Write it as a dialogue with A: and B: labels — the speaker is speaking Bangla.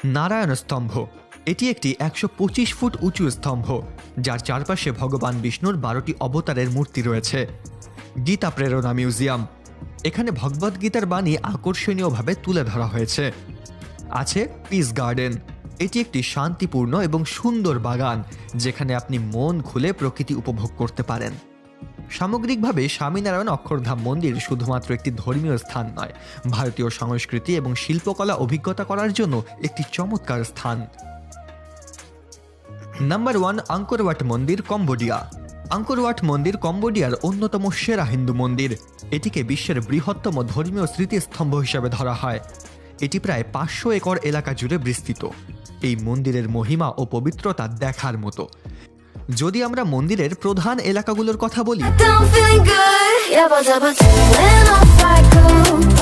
A: নারায়ণ স্তম্ভ। এটি একটি 125 ফুট উঁচু স্তম্ভ, যার চারপাশে ভগবান বিষ্ণুর 12টি অবতারের মূর্তি রয়েছে। গীতা প্রেরণা মিউজিয়াম। এখানে ভগবদ্গীতার বাণী আকর্ষণীয়ভাবে তুলে ধরা হয়েছে। আছে পিস গার্ডেন। এটি একটি শান্তিপূর্ণ এবং সুন্দর বাগান, যেখানে আপনি মন খুলে প্রকৃতি উপভোগ করতে পারেন। সামগ্রিকভাবে স্বামীনারায়ণ অক্ষরধাম মন্দির শুধুমাত্র একটি ধর্মীয় স্থান নয়, ভারতীয় সংস্কৃতি এবং শিল্পকলা অভিজ্ঞতা করার জন্য একটি চমৎকার স্থান। নাম্বার 1, আঙ্কর ওয়াট মন্দির, কম্বোডিয়া। আঙ্কর ওয়াট মন্দির কম্বোডিয়ার অন্যতম সেরা হিন্দু মন্দির। এটিকে বিশ্বের বৃহত্তম ধর্মীয় স্মৃতিস্তম্ভ হিসেবে ধরা হয়। এটি প্রায় 500 একর এলাকা জুড়ে বিস্তৃত। এই মন্দিরের মহিমা ও পবিত্রতা দেখার মতো। যদি আমরা মন্দিরের প্রধান এলাকাগুলোর কথা বলি,
B: I'm feeling good. Yeah, but I'm feeling on fire.